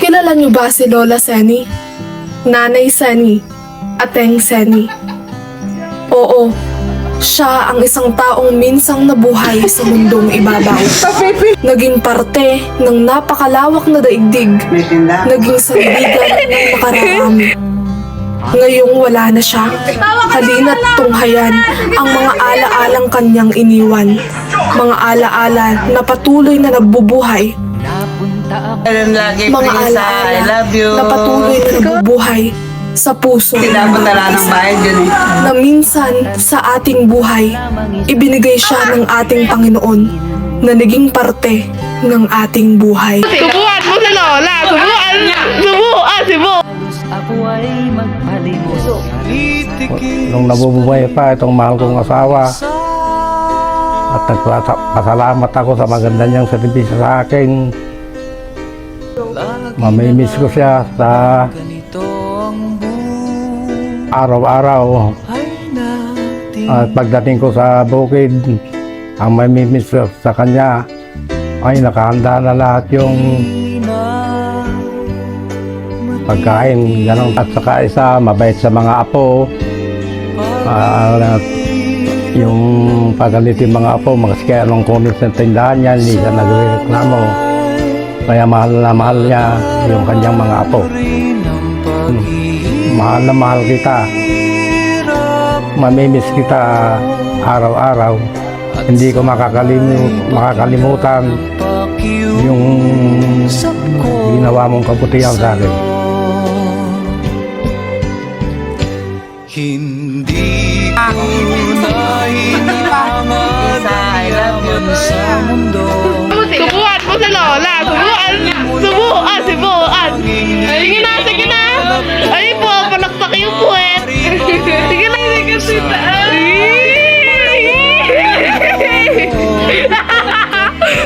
Kilala niyo ba si Lola Seni? Nanay Seni, Ateng Seni. Oo, siya ang isang taong minsang nabuhay sa mundong ibabaw. Naging parte ng napakalawak na daigdig, naging sandigan ng makararami. Ngayong wala na siya, halina't tunghayan ang mga ala-alang kanyang iniwan. Mga ala-ala na patuloy na nagbubuhay. Mga ala-ala na patuloy na nagbubuhay sa puso na minsan sa ating buhay, ibinigay siya ng ating Panginoon na naging parte ng ating buhay. Subuan mo si Lola! Subuan! Subuan! Ako ay magpalimos. Nung nabubuhay pa itong mahal kong asawa at nagpasalamat ako sa maganda niyang serbisyo sa akin. Mamimiss ko siya sa araw-araw. At pagdating ko sa bukid, ang mamimiss ko sa kanya ay nakahanda na lahat yung pagkain, ganun. At saka isa, mabait sa mga apo. Yung pagganito yung mga apo, kaya anong kunin sa tindahan niya, hindi siya nagreklamo. Kaya mahal na mahal niya yung kanyang mga apo. Mahal na mahal kita. Mamimiss kita araw-araw. Hindi ko makakalimutan yung ginawa mong kabutihan sa akin. Hindi ko na hinangad sa mundo. Subuan mo si Lola! Subuan! Subuan! Subuan! Sige na! Sige na! Ay po! Palakpak yung puwet! Sige na! Sige na!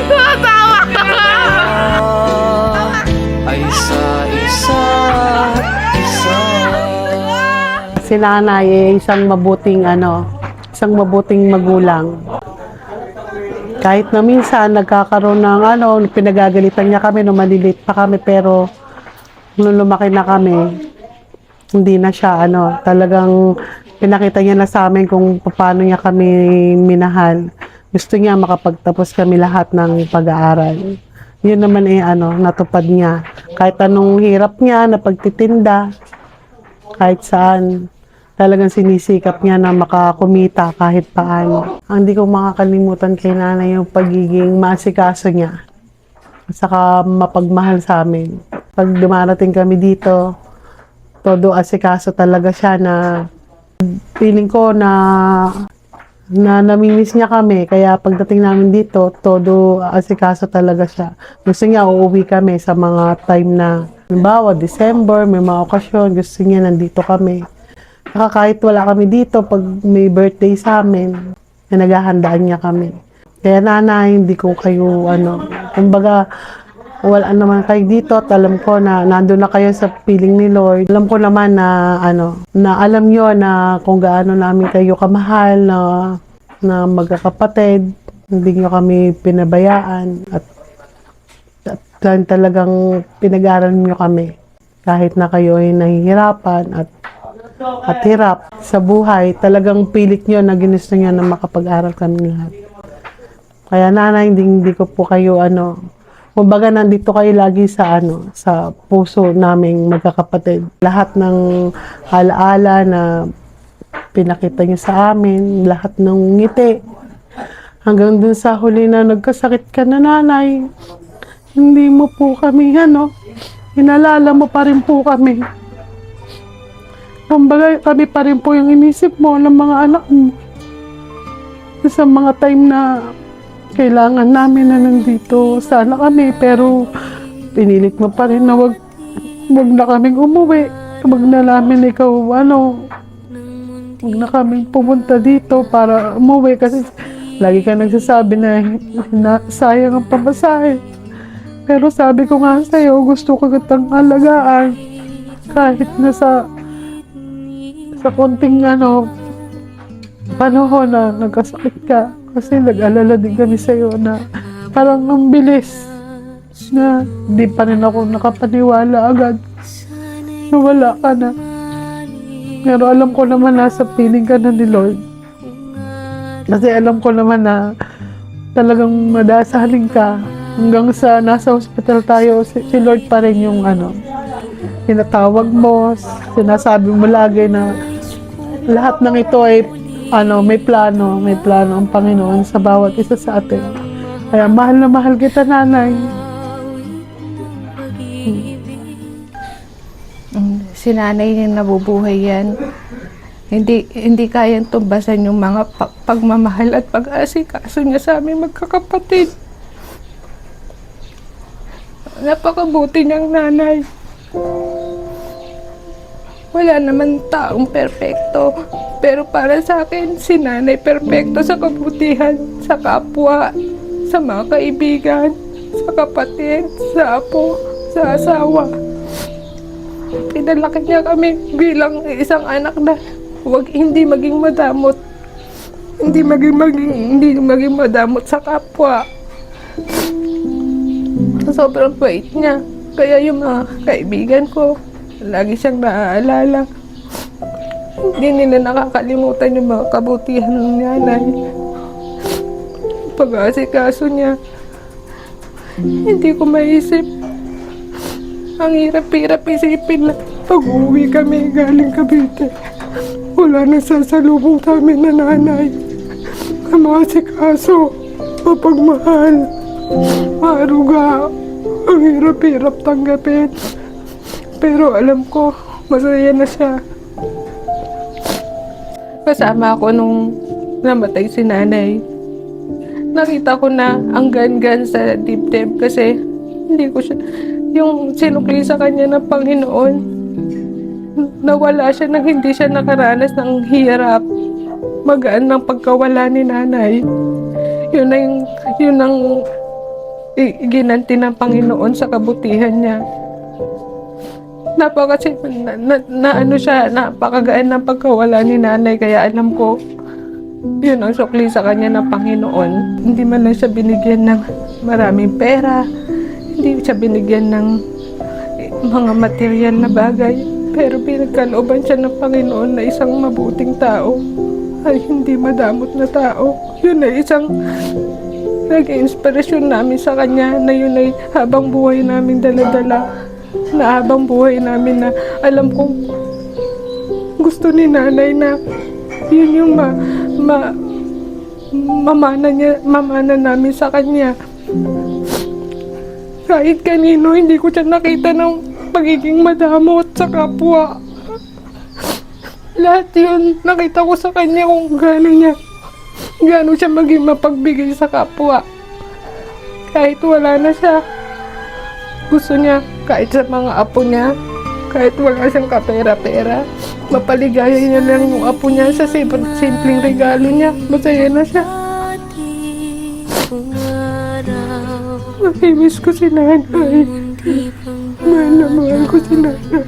Tatawa! Ay isa. Si nanay ay isang mabuting magulang. Kahit na minsan nagkakaroon ng pinagagalitan niya kami nung maliliit pa kami, pero nung lumaki na kami, hindi na siya talagang pinakita niya na sa amin kung paano niya kami minahal. Gusto niya makapagtapos kami lahat ng pag-aaral. Yun naman natupad niya. Kahit anong hirap niya na pagtitinda, kahit saan, talagang sinisikap niya na makakumita kahit paano. Ang di ko makakalimutan kay nanay yung pagiging maasikaso niya at saka mapagmahal sa amin. Pag dumarating kami dito, todo asikaso talaga siya, na feeling ko na namimiss niya kami. Kaya pagdating namin dito, todo asikaso talaga siya. Gusto niya uuwi kami sa mga time na, halimbawa, December, may mga okasyon, gusto niya nandito kami. Saka kahit wala kami dito, pag may birthday sa amin, naghahandaan niya kami. Kaya nanay, hindi ko kayo, kumbaga, wala naman kayo dito at alam ko na nandun na kayo sa piling ni Lord. Alam ko naman na, na alam nyo na kung gaano namin kayo kamahal, na magkakapatid, hindi nyo kami pinabayaan at talagang pinag-aaral nyo kami. Kahit na kayo ay nahihirapan at hirap sa buhay, talagang pilit nyo na ginusto nyo na makapag-aral kami lahat. Kaya nanay, hindi ko po kayo kumbaga nandito kayo lagi sa sa puso naming magkakapatid. Lahat ng alaala na pinakita nyo sa amin, lahat ng ngiti, hanggang dun sa huli na nagkasakit ka na nanay, hindi mo po kami inalala mo pa rin po kami. Kumbaga, kami pa rin po yung inisip mo ng mga anak mo. Sa mga time na kailangan namin na nandito sana kami, pero pinilit mo pa rin na wag na kaming umuwi. Wag na namin ikaw, wag na kaming pumunta dito para umuwi kasi lagi ka nagsasabi na sayang ang pamasahe. Pero sabi ko nga sa'yo, gusto ko kitang alagaan kahit na sa konting panahon na nagkasakit ka, kasi nag-alala din kami sa'yo na parang ang bilis na di pa rin ako nakapaniwala agad na wala ka na. Pero alam ko naman nasa piling ka na ni Lord. Kasi alam ko naman na talagang madasalin ka hanggang sa nasa hospital tayo, si Lord pa rin yung tinatawag mo, sinasabi mo lagi na lahat ng ito ay may plano ang Panginoon sa bawat isa sa atin. Kaya mahal na mahal kita, Nanay. Si nanay yung nabubuhay yan. Hindi kayang tumbasan yung mga pagmamahal at pag-asikaso niya sa aming magkakapatid. Napakabuti niyang nanay. Wala naman taong perpekto. Pero para sa akin, si nanay perpekto sa kabutihan, sa kapwa, sa mga kaibigan, sa kapatid, sa apo, sa asawa. Pinalaki niya kami bilang isang anak na hindi maging madamot. Hindi maging madamot sa kapwa. Sobrang bait niya. Kaya yung mga kaibigan ko, lagi siyang naaalala. Hindi nila nakakalimutan yung mga kabutihan ng nanay. Pag-aasikaso niya, hindi ko maisip. Ang hirap-hirap isipin na pag-uwi kami galing Cavite. Wala na sasalubong sa amin na nanay. Ang mga sikaso, mapagmahal, maaruga. Ang hirap-hirap tanggapin. Pero alam ko, masaya na siya. Kasama ako nung namatay si nanay. Nakita ko na ang gan-gan sa dibdib kasi hindi ko siya, yung sinukli sa kanya ng Panginoon, nawala siya nang hindi siya nakaranas ng hirap, magaan ng pagkawala ni nanay. Yun ang ginanti ng Panginoon sa kabutihan niya. Napakagaan ng pagkawala ni nanay, kaya alam ko, yun ang sukli sa kanya ng Panginoon. Hindi man lang siya binigyan ng maraming pera, hindi siya binigyan ng mga material na bagay, pero pinagkalooban siya ng Panginoon na isang mabuting tao, ay hindi madamot na tao. Yun ay isang nag-inspirasyon namin sa kanya, na yun ay habang buhay namin dala-dala, na habang buhay namin na alam kong gusto ni nanay na yun yung mamana namin sa kanya. Kahit kanino, hindi ko siya nakita ng pagiging madamot sa kapwa. Lahat yun, nakita ko sa kanya kung gaano siya maging mapagbigay sa kapwa. Kahit wala na siya, gusto niya, kahit sa mga apo niya, kahit wala siyang kapera-pera, mapaligaya niya lang yung apo niya sa simpleng regalo niya. Masaya na siya. Nakimiss ko si nanay. Mahal na mahal ko si nanay.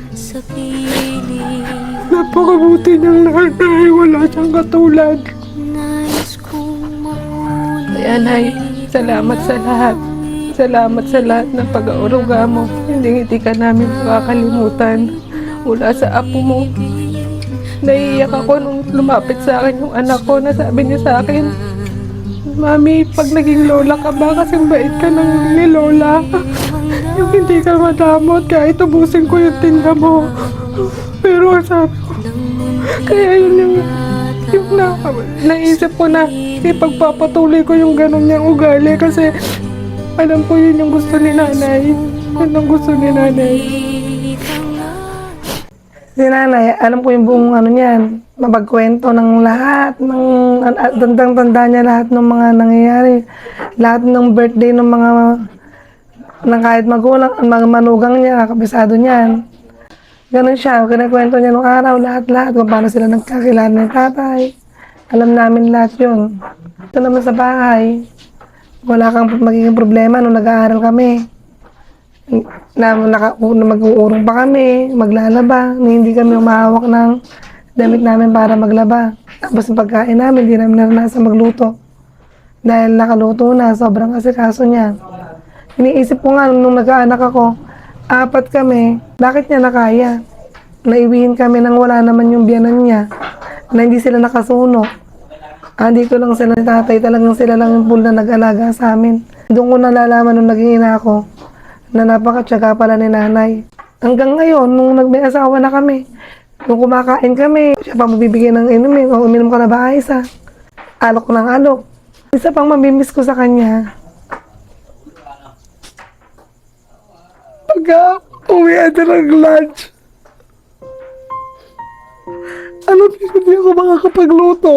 Napakabuti niyang nanay. Wala siyang katulad. Kaya nay, salamat sa lahat. Salamat sa lahat ng pag-aaruga mo. Hindi ka namin makakalimutan. Mula sa apo mo. Naiiyak ako nung lumapit sa akin yung anak ko na sabi niya sa akin, Mami, pag naging lola ka ba, kasing bait ka ng ni lola. Yung hindi ka madamot, kahit ubusin ko yung tinda mo. Pero sabi ko, kaya yun yung naisip ko na ipagpapatuloy ko yung ganun niyang ugali kasi alam ko yun yung gusto ni nanay. Yun ang gusto ni nanay. Si nanay, alam ko yung buong niyan, mapagkwento ng lahat, tandang-tanda niya lahat ng mga nangyayari, lahat ng birthday ng mga, ng kahit magulang, mga manugang niya, kabisado niyan. Ganun siya, kinikwento niya nung araw, lahat-lahat, kung paano sila nagkakilala ng tatay. Alam namin lahat yun. Ito naman sa bahay, wala kang magiging problema nung nag-aaral kami. Na mag-uurong pa kami, maglalaba, hindi kami umahawak ng damit namin para maglaba. Tapos yung pagkain namin, hindi namin naranasan magluto. Dahil nakaluto na, sobrang asikaso niya. Iniisip ko nga nung nag-aanak ako, 4 kami, bakit niya nakaya? Naiwihin kami nang wala naman yung biyanan niya, na hindi sila nakasuno. Dito lang sila ni tatay, talagang sila lang yung full na nag-alaga sa amin. Doon ko nalalaman nung naging ina ako, na napakatyaga pala ni nanay. Hanggang ngayon, nung may asawa na kami, nung kumakain kami, siya pa magbibigay ng inumin, o uminom ka na ba Isa? Alok ng alok. Isa pang mamimiss ko sa kanya, pagka uwian na ng lunch, hindi ako makakapagluto.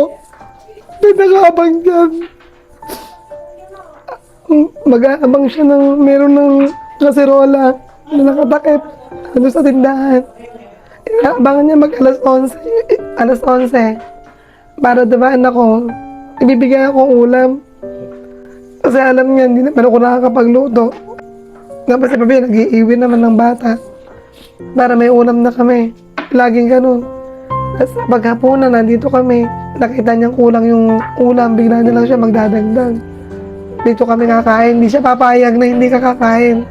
May nakaabang dyan. Mag-aabang siya meron ng kaserola na nakatakip ano sa tindahan. Inaabangan niya alas 11, para dumaan ako, ibibigay akong ulam. Kasi alam niya, hindi naman ako nakakapagluto. Tapos si Papi, nag-iiwi naman ng bata para may ulam na kami. Laging ganun. Tapos paghapunan, nandito kami. Nakita niyang kulang yung ulam, bigla na lang siya magdadagdag. Dito kami kakain. Hindi siya papayag na hindi kakakain.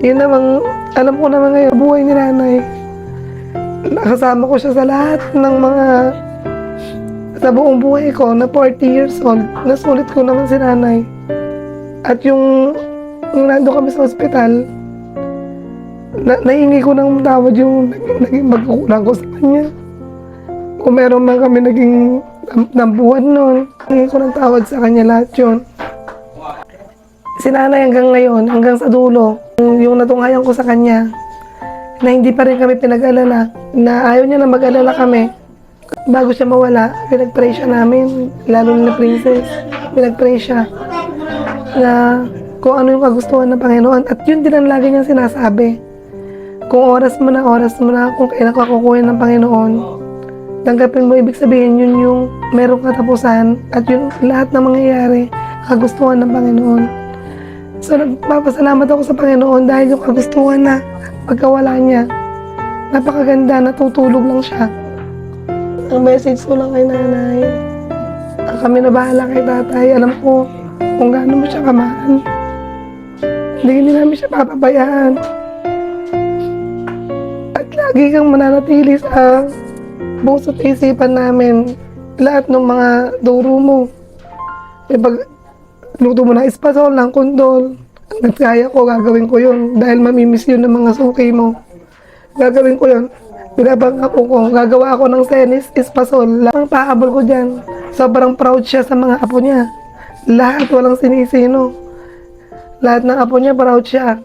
Yun namang, alam ko naman ngayon, buhay ni nanay. Nakasama ko siya sa lahat ng sa buong buhay ko na 40 years old. Nasulit ko naman si nanay. At yung nandun kami sa ospital, nahingi ko ng tawad yung naging magkukulang ko sa kanya. Kung meron man kami naging nambuhan nun, nahingi ko ng tawad sa kanya lahat yun. Si nanay hanggang ngayon, hanggang sa dulo, yung natunghayan ko sa kanya, na hindi pa rin kami pinag-alala, na ayaw niya na mag-alala kami. Bago siya mawala, pinag-pray siya namin, lalo na Princess, pinag-pray siya na kung ano yung kagustuhan ng Panginoon. At yun din ang lagi niyang sinasabi. Kung oras mo na, kung kailan ka kukuhin ng Panginoon, tanggapin mo, ibig sabihin yun yung merong katapusan at yun lahat ng mangyayari, kagustuhan ng Panginoon. So nagpapasalamat ako sa Panginoon dahil yung kagustuhan na pagkawala niya, napakaganda, natutulog lang siya. Ang message ko lang kay nanay, kami na bahala kay tatay, alam ko kung gaano mo siya kamahal. Hindi namin siya papabayaan. At lagi kang mananatili sa puso't isipan namin, lahat ng mga duro mo. Pag luto mo na espasol, ng kondol, hanggat kaya ko, gagawin ko yun. Dahil mamimiss yun ng mga suki mo. Gagawin ko yun. Binabang ako ko, gagawa ako ng senis, espasol. Ang pahabol ko dyan. Sobrang proud siya sa mga apo niya. Lahat, walang sinisino. Lahat ng apo niya, proud siya.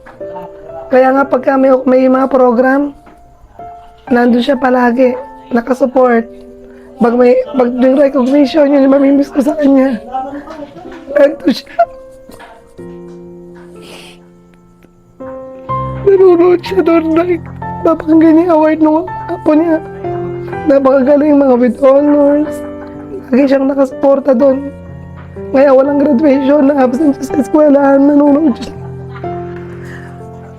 Kaya nga pagka may mga program, nandun siya palagi. Nakasupport. Pag yung recognition, yun yung mamimiss ko sa kanya. Nandun siya. Nanonood siya doon. Napakagaling niya award ng apo niya. Napakagaling mga with honors. Lagi siyang nakasuporta doon. Ngayon walang graduation, na-absent siya sa eskwelahan, nanonood siya.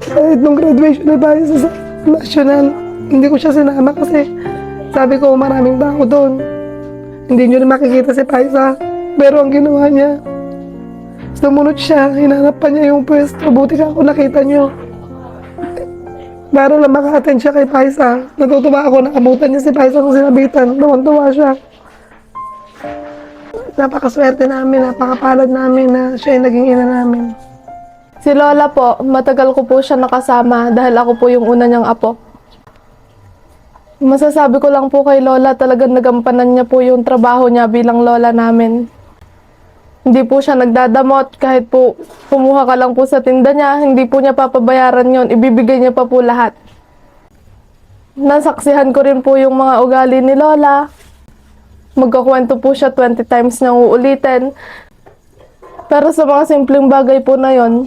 Kahit nung graduation na bayan sa national, hindi ko siya sinama kasi sabi ko maraming tao doon. Hindi nyo na makikita si Paisa. Pero ang ginawa niya, sumunod siya, hinanap pa niya yung pwesto. Buti ka ako nakita nyo. Para lang maka-attend siya kay Paisa. Natutuwa ako, nakabutan niya si Paisa kung sinabitan. Tuwan-tuwa siya. Napakaswerte namin, napakapalad namin na siya yung naging ina namin. Si Lola po, matagal ko po siya nakasama dahil ako po yung una niyang apo. Masasabi ko lang po kay Lola, talagang nagampanan niya po yung trabaho niya bilang lola namin. Hindi po siya nagdadamot, kahit po kumuha ka lang po sa tinda niya, hindi po niya papabayaran yon, ibibigay niya pa po lahat. Nasaksihan ko rin po yung mga ugali ni Lola. Magkakwento po siya 20 times nang uulitin. Pero sa mga simpleng bagay po na yon,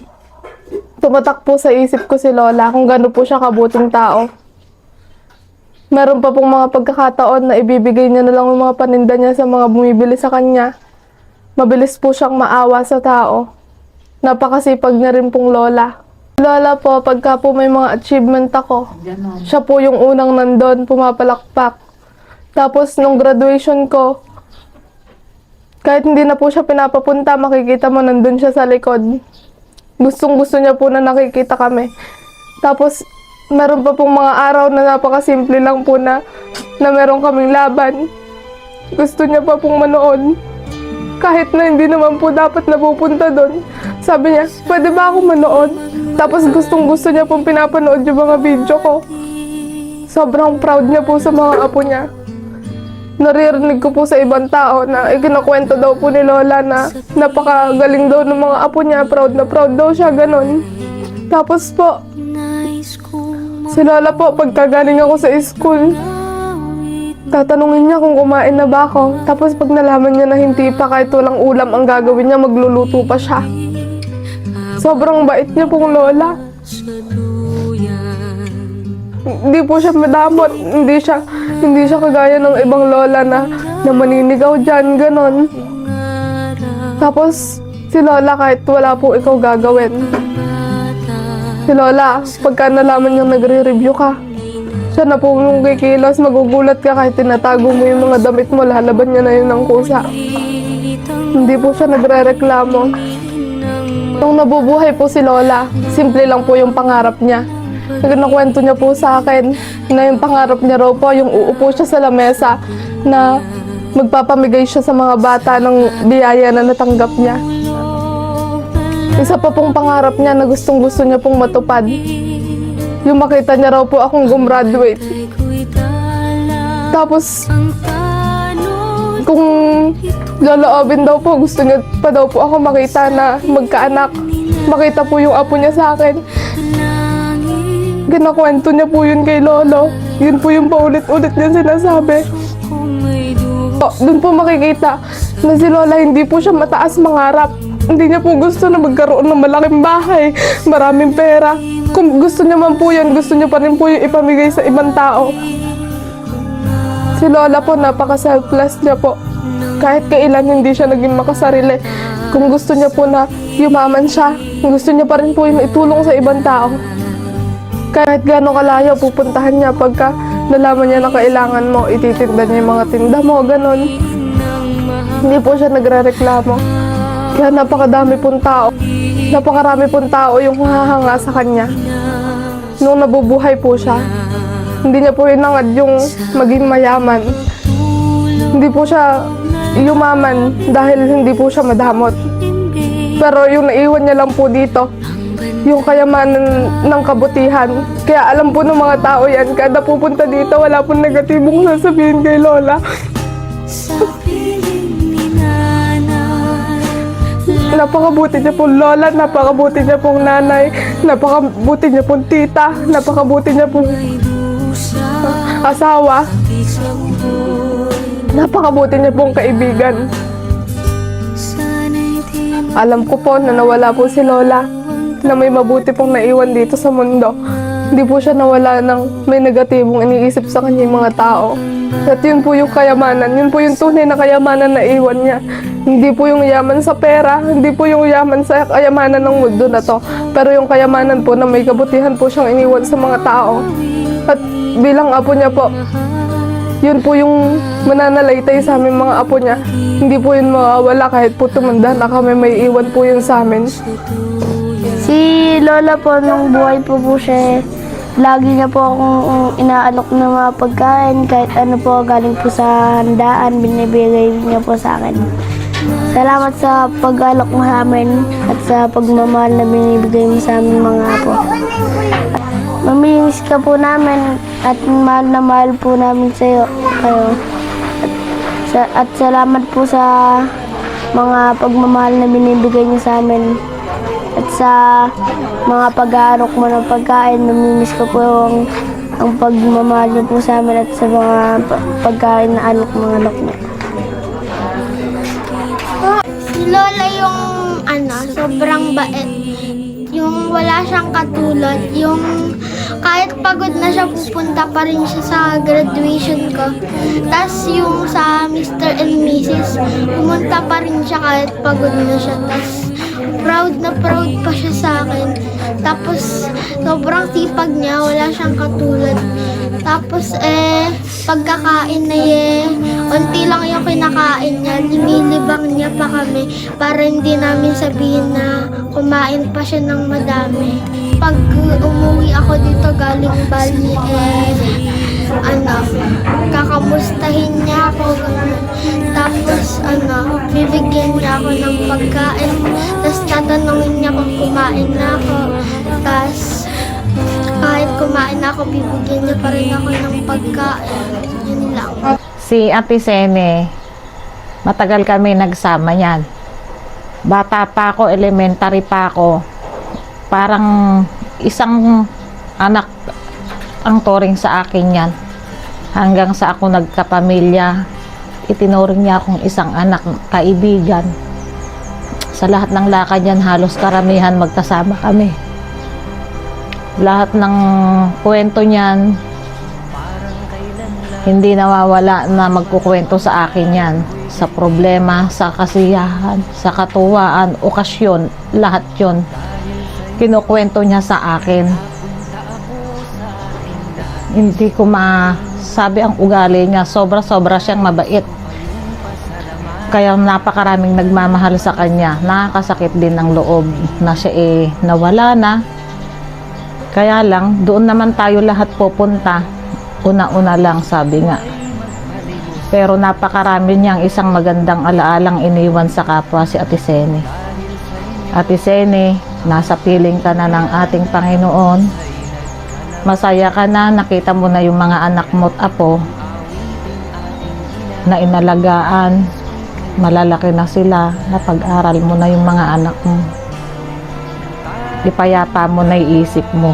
tumatak po sa isip ko si Lola kung gaano po siya kabuting tao. Meron pa pong mga pagkakataon na ibibigay niya na lang yung mga paninda niya sa mga bumibili sa kanya. Mabilis po siyang maawa sa tao. Napakasipag niya rin pong lola. Lola po, pagka po may mga achievement ako, siya po yung unang nandun, pumapalakpak. Tapos nung graduation ko, kahit hindi na po siya pinapapunta, makikita mo nandun siya sa likod. Gustong gusto niya po na nakikita kami. Tapos, meron pa pong mga araw na napakasimple lang po na meron kaming laban. Gusto niya pa pong manood. Kahit na hindi naman po dapat napupunta doon. Sabi niya, pwede ba ako manood? Tapos gustong gusto niya pong pinapanood yung mga video ko. Sobrang proud niya po sa mga apo niya. Naririnig ko po sa ibang tao na ikinakwento daw po ni Lola na napakagaling daw ng mga apo niya. Proud na proud daw siya, ganon. Tapos po, si Lola po, pagkagaling ako sa school, tatanungin niya kung kumain na ba ako. Tapos pag nalaman niya na hindi pa, kahit walang ulam ang gagawin niya, magluluto pa siya. Sobrang bait niya pong Lola. Hindi po siya madamot. Hindi siya kagaya ng ibang lola na maninigaw dyan, ganon. Tapos, si Lola kahit wala po ikaw gagawin. Si Lola, pagka nalaman niyang nagre-review ka, siya na po nung kikilos, magugulat ka kahit tinatago mo yung mga damit mo, lalaban niya na yun ng kusa. Hindi po siya nagre-reklamo. Nung nabubuhay po si Lola, simple lang po yung pangarap niya. Nakwento niya po sa akin na yung pangarap niya raw po, yung uupo siya sa lamesa na magpapamigay siya sa mga bata ng biyaya na natanggap niya. Isa pa pong pangarap niya na gustong gusto niya pong matupad. Yung makita niya raw po akong gumraduate. Tapos, kung loloobin daw po, gusto niya pa daw po ako makita na magkaanak. Makita po yung apo niya sa akin. Ginakwento niya po yun kay Lolo. Yun po yung paulit-ulit niya sinasabi. Doon po makikita na si Lola hindi po siya mataas mangarap. Hindi niya po gusto na magkaroon ng malaking bahay, maraming pera. Kung gusto niya man po yan, gusto niya pa rin po yung ipamigay sa ibang tao. Si Lola po, napaka-selfless niya po. Kahit kailan hindi siya naging makasarili. Kung gusto niya po na yumaman siya, gusto niya pa rin po yung itulong sa ibang tao. Kahit gaano kalayo, pupuntahan niya pagka nalaman niya na kailangan mo, ititinda niya yung mga tinda mo, ganon. Hindi po siya nagre-reklamo. Kaya napakarami pong tao yung hahanga sa kanya. Nung nabubuhay po siya, hindi niya po hinangad yung maging mayaman. Hindi po siya yumaman dahil hindi po siya madamot. Pero yung naiwan niya lang po dito, yung kayamanan ng kabutihan. Kaya alam po ng mga tao yan, kada pupunta dito, wala pong negatibong sasabihin kay Lola. Napakabuti niya pong Lola, napakabuti niya pong nanay, napakabuti niya pong tita, napakabuti niya pong asawa, napakabuti niya pong kaibigan. Alam ko po na nawala po si Lola, na may mabuti pong naiwan dito sa mundo. Hindi po siya nawala ng may negatibong iniisip sa kanya yung mga tao. At yun po yung kayamanan, yun po yung tunay na kayamanan na iwan niya. Hindi po yung yaman sa pera, hindi po yung yaman sa kayamanan ng mundo na to. Pero yung kayamanan po na may kabutihan po siyang iniwan sa mga tao. At bilang apo niya po, yun po yung mananalaytay sa aming mga apo niya. Hindi po yun mawawala kahit po tumanda na kami, may iwan po yun sa amin. Si Lola po, nung buhay po siya, lagi niya po akong inaalok ng mga pagkain, kahit ano po, galing po sa handaan, binibigay niya po sa akin. Salamat sa pag-alok mo sa amin at sa pagmamahal na binibigay mo sa aming mga apo. Mamimiss ka po namin at mahal na mahal po namin kayo. At salamat po sa mga pagmamahal na binibigay niyo sa amin. At sa mga pag-aalok mo ng pagkain, namimiss ko po ang pagmamahal niyo po sa amin at sa mga pagkain na alok mga alok niyo. Si Lola yung sobrang bait. Yung wala siyang katulad. Yung kahit pagod na siya, pupunta pa rin siya sa graduation ko. Tapos yung sa Mr. and Mrs., pumunta pa rin siya kahit pagod na siya. Tapos proud na proud pa siya sa akin. Tapos, sobrang sipag niya, wala siyang katulad. Tapos, pagkakain na unti lang yung kinakain niya, linilibang niya pa kami para hindi namin sabihin na kumain pa siya ng madami. Pag umuwi ako dito galing Bali, kakamustahin niya ako. Tapos, bibigyan niya ako ng pagkain. Tapos, tatanungin niya kung kumain na ako. Tapos, kahit kumain na ako, bibigyan niya pa rin ako ng pagkain. Yun lang. Si Ate Sene, matagal kami nagsama yan. Bata pa ako, elementary pa ako. Parang isang anak ang turing sa akin yan. Hanggang sa ako nagkapamilya, itinuring niya akong isang anak, kaibigan. Sa lahat ng lakad yan, halos karamihan magkasama kami. Lahat ng kwento niyan, hindi nawawala na magkukwento sa akin yan. Sa problema, sa kasiyahan, sa katuwaan, okasyon, lahat yon kinukwento niya sa akin. Hindi ko masabi ang ugali niya. Sobra-sobra siyang mabait. Kaya napakaraming nagmamahal sa kanya. Nakakasakit din ng loob na siya nawala na. Kaya lang, doon naman tayo lahat pupunta. Una-una lang, sabi nga. Pero napakarami niyang isang magandang alaalang iniwan sa kapwa si Ate Sene. Ate Sene, nasa piling ka na ng ating Panginoon. Masaya ka na, nakita mo na yung mga anak mo't apo na inalagaan. Malalaki na sila, napag-aral mo na yung mga anak mo. Ipayapa mo na iisip mo.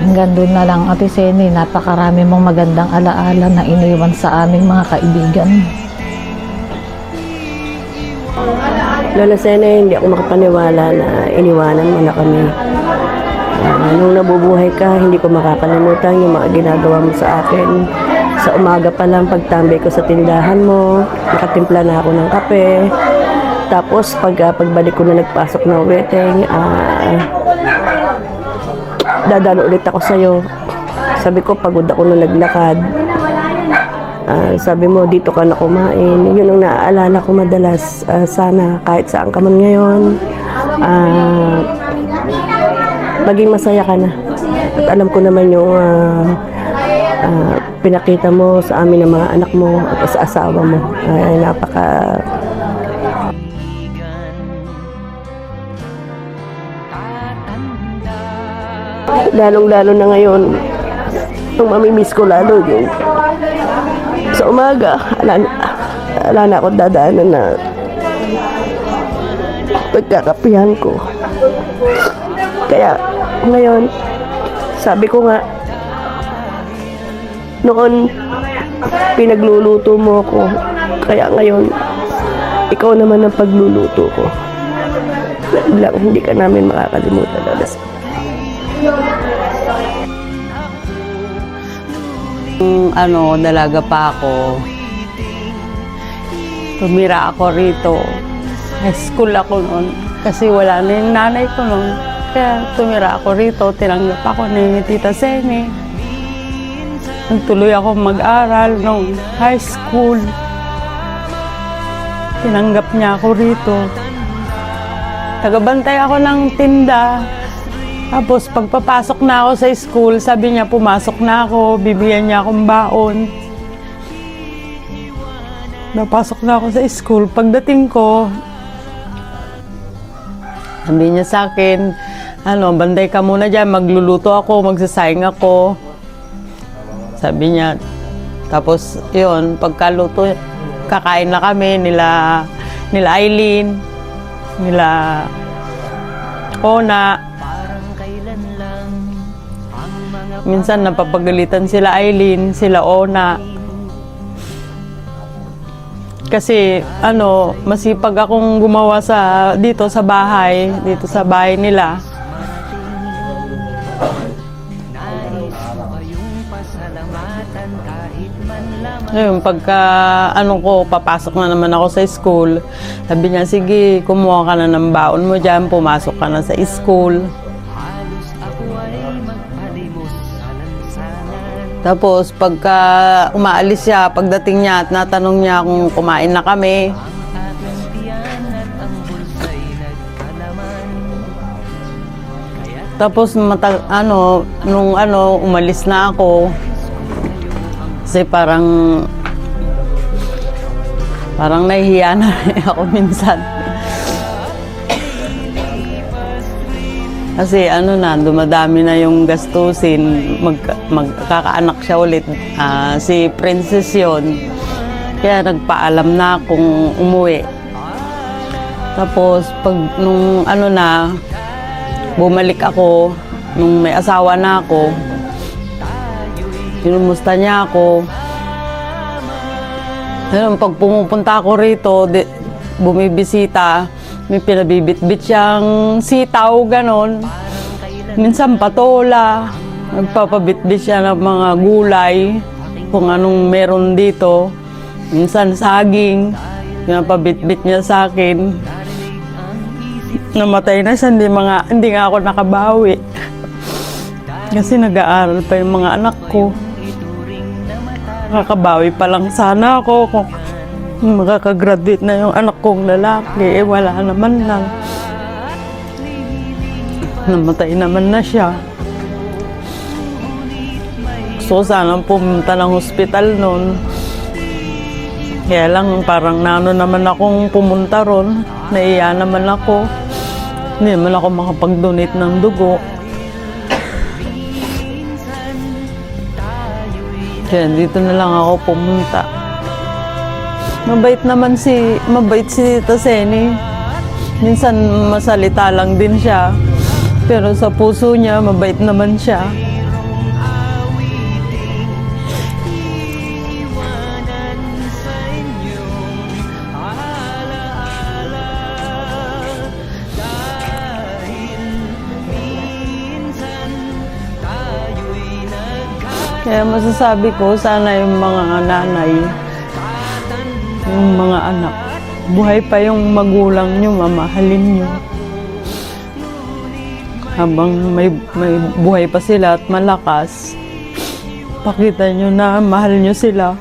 Hanggang doon na lang, Ate Sene, napakarami mong magandang alaala na iniwan sa aming mga kaibigan. Lola Sene, hindi ako makapaniwala na iniwanan mo na kami. Nung nabubuhay ka, hindi ko makakalimutan yung mga ginagawa mo sa akin. Sa umaga pa lang, pagtambay ko sa tindahan mo, nakatimpla na ako ng kape. Tapos, pagbalik ko na nagpasok ng weteng, dadalo ulit ako sa'yo. Sabi ko, pagod ako na naglakad. Sabi mo, dito ka na kumain. Yun ang naaalala ko madalas. Sana kahit saan ka man ngayon, maging masaya ka na. At alam ko naman yung pinakita mo sa amin ng mga anak mo at sa asawa mo. Napaka... Lalong-lalo na ngayon, yung mamimiss ko lalo yung sa umaga, wala na ako dadaanan na pagkakapihan ko. Kaya ngayon, sabi ko nga, noon pinagluluto mo ko, kaya ngayon, ikaw naman ang pagluluto ko. Lang, hindi ka namin makakalimutan, Lola. Dalaga pa ako. Tumira ako rito. High school ako noon. Kasi wala na yung nanay ko noon. Kaya tumira ako rito. Tinanggap ako ni Tita Sene. Nagtuloy ako mag-aral noong high school. Tinanggap niya ako rito. Tagabantay ako ng tinda. Tapos pagpapasok na ako sa school, sabi niya pumasok na ako, bibigyan niya akong baon. Napasok na ako sa school. Pagdating ko, sabi niya sa akin, banday ka muna dyan, magluluto ako, magsasayang ako. Sabi niya, tapos yun, pagkaluto, kakain na kami nila Aileen, nila Ona. Minsan napapagalitan sila Aileen, sila Ona. Kasi masipag akong gumawa dito sa bahay nila. Ngayon, pagka papasok na naman ako sa school, sabi niya, sige, kumuha ka na ng baon mo dyan, pumasok ka na sa school. Tapos, pagka umaalis siya, pagdating niya at natanong niya kung kumain na kami, tapos umalis na ako, kasi parang nahihiya na rin ako minsan. Kasi dumadami na yung gastusin, magkakaanak siya ulit. Si Princess yun, kaya nagpaalam na akong umuwi. Tapos nung bumalik ako, nung may asawa na ako, kinumusta niya ako. Pag pumupunta ako rito, bumibisita, may pinabibitbit siyang sitaw, ganon. Minsan patola, nagpapabitbit siya ng mga gulay, kung anong meron dito. Minsan saging, pinapabitbit niya sa akin. Namatay na siya, hindi nga ako nakabawi. Kasi nag-aaral pa yung mga anak ko. Nakakabawi pa lang sana ako kung makakagraduate na yung anak kong lalaki. Wala naman lang. Namatay naman na siya. So sana pumunta ng hospital noon. Kaya lang parang naman akong pumunta ron. Naiya naman ako. Hindi naman ako makapag-donate ng dugo. Kaya dito na lang ako pumunta. Mabait si Tita Seni. Minsan masalita lang din siya. Pero sa puso niya, mabait naman siya. Kaya masasabi ko, sana yung mga nanay, yung mga anak, buhay pa yung magulang nyo, mamahalin nyo. Habang may buhay pa sila at malakas, pakita nyo na mahal nyo sila.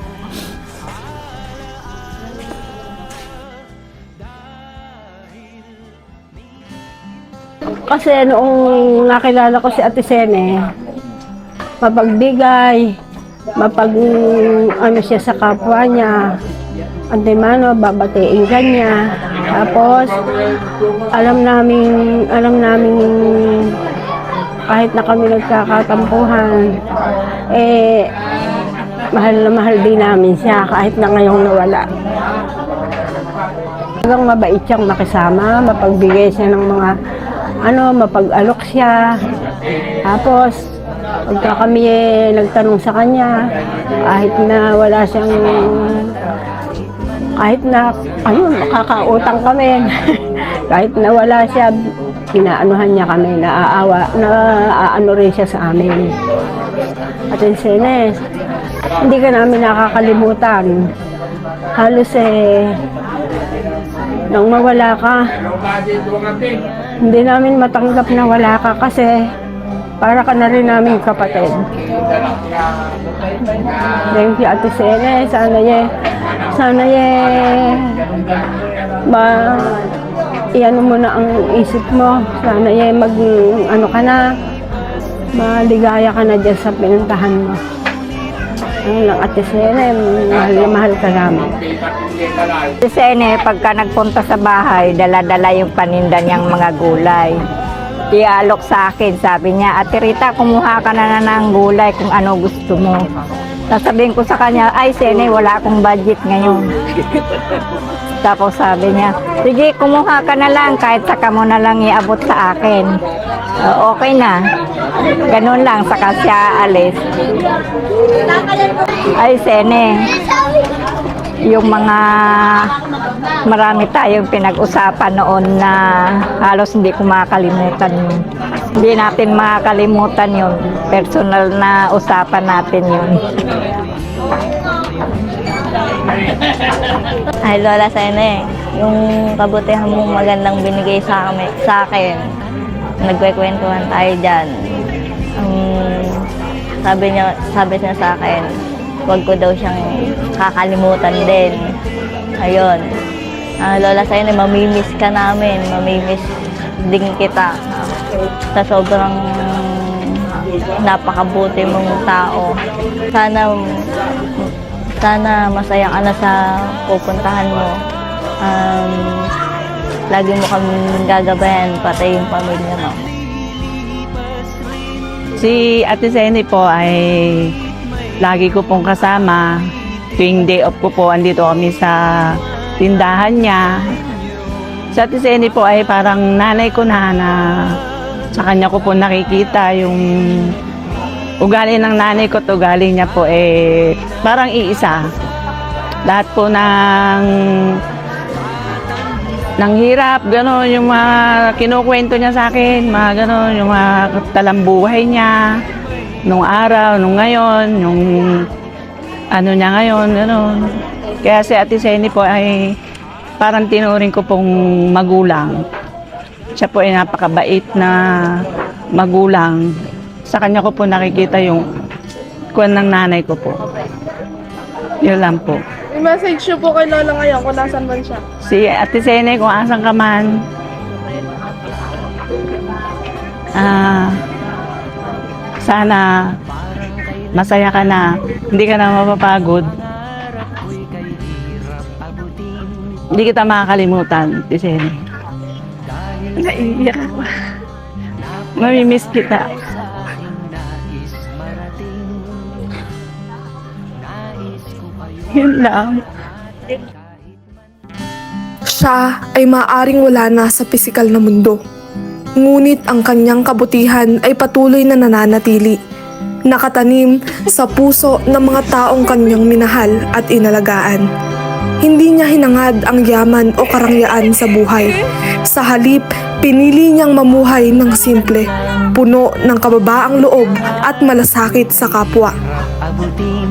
Kasi noong nakilala ko si Ate Sene, mapagbigay, siya sa kapwa niya, antemano, babatiin ka niya. Tapos, alam namin kahit na kami nagkakatampuhan, mahal na mahal din namin siya kahit na ngayong nawala. Hanggang mabait siyang makisama, mapagbigay siya ng mga mapag-alok siya. Tapos, pagka kami nagtanong sa kanya, kahit na wala siyang, makakautang kami, kahit na wala siya, pinaanuhan niya kami, naaano rin siya sa amin. At Senes, hindi ka namin nakakalimutan. Halos nang mawala ka, hindi namin matanggap na wala ka kasi para ka na rin namin kapatid. Thank you, Ate Sene. Sana iano mo na ang isip mo. Sana ka na, maligaya ka na dyan sa pinuntahan mo. Ano lang, Ate Sene, mahal na mahal ka namin. Ate Sene, pagka nagpunta sa bahay, dala-dala yung paninda niyang mga gulay. Ialok sa akin, sabi niya, Ate Rita, kumuha ka na ng gulay kung ano gusto mo. Sasabihin ko sa kanya, ay Sene, wala akong budget ngayon. Tapos sabi niya, sige, kumuha ka na lang, kahit saka mo na lang iabot sa akin. Okay na. Ganun lang, saka siya alis. Ay Sene, yung mga marami tayong pinag-usapan noon na halos hindi ko makakalimutan yun. Hindi natin makakalimutan yun. Personal na usapan natin yun. Ay, Lola Sene, yung kabutihan mong magandang binigay sa akin, nagkwekwentuhan tayo dyan. Sabi niya sa akin, huwag ko daw siyang kakalimutan din. Ayun. Lola Sene, mamimiss ka namin, mamimiss din kita. Sa sobrang napakabuti mong tao. Sana masaya ka na sa pupuntahan mo. Lagi mo kami gagabayan, pati yung pamilya mo. Si Ate Sene po ay lagi ko pong kasama. Tuwing day off ko po, andito kami sa tindahan niya. Si Ate Sene po ay parang nanay ko na sa kanya ko po nakikita yung ugali ng nanay ko at ugali niya po parang iisa. Lahat po ng hirap, gano'n, yung mga kinukwento niya sa akin, mga gano'n, yung mga talambuhay niya, nung araw, nung ngayon, yung ano niya ngayon, gano'n. Kaya si Ate Sene po ay parang tinuring ko pong magulang. Siya po ay napakabait na magulang. Sa kanya ko po nakikita yung kuwan ng nanay ko po. Yun lang po. I-message niyo po kay Lola ngayon kung nasan man siya. Si Ate Sene, kung asan ka man, sana masaya ka na, hindi ka na mapapagod. Hindi kita makakalimutan, Ate Sene. Naiiyak ako. Mamimiss kita. Yun lang. Siya ay maaaring wala na sa pisikal na mundo. Ngunit ang kanyang kabutihan ay patuloy na nananatili, nakatanim sa puso ng mga taong kanyang minahal at inalagaan. Hindi niya hinangad ang yaman o karangyaan sa buhay. Sa halip, pinili niyang mamuhay ng simple, puno ng kababaang loob at malasakit sa kapwa.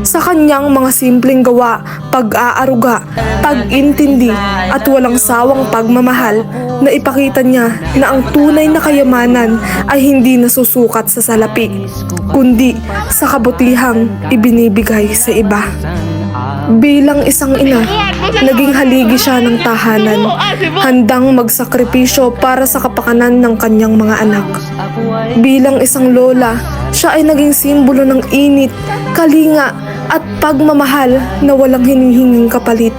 Sa kanyang mga simpleng gawa, pag-aaruga, pag-intindi at walang sawang pagmamahal, na ipakita niya na ang tunay na kayamanan ay hindi nasusukat sa salapi, kundi sa kabutihang ibinibigay sa iba. Bilang isang ina, naging haligi siya ng tahanan, handang magsakripisyo para sa kapakanan ng kanyang mga anak. Bilang isang lola, siya ay naging simbolo ng init, kalinga at pagmamahal na walang hinihinging kapalit.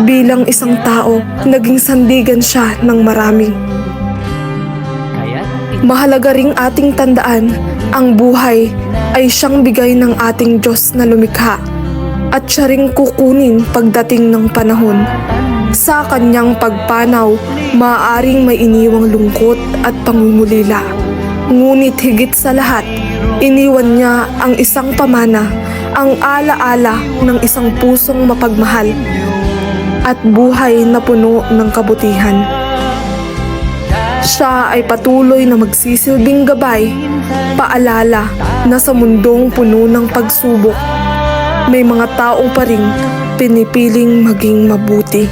Bilang isang tao, naging sandigan siya ng marami. Mahalaga ring ating tandaan, ang buhay ay siyang bigay ng ating Diyos na lumikha, at siya ring kukunin pagdating ng panahon. Sa kanyang pagpanaw, maaaring may iniwang lungkot at pangungulila. Ngunit higit sa lahat, iniwan niya ang isang pamana, ang alaala ng isang pusong mapagmahal at buhay na puno ng kabutihan. Siya ay patuloy na magsisilbing gabay, paalala na sa mundong puno ng pagsubok, may mga tao pa ring pinipiling maging mabuti.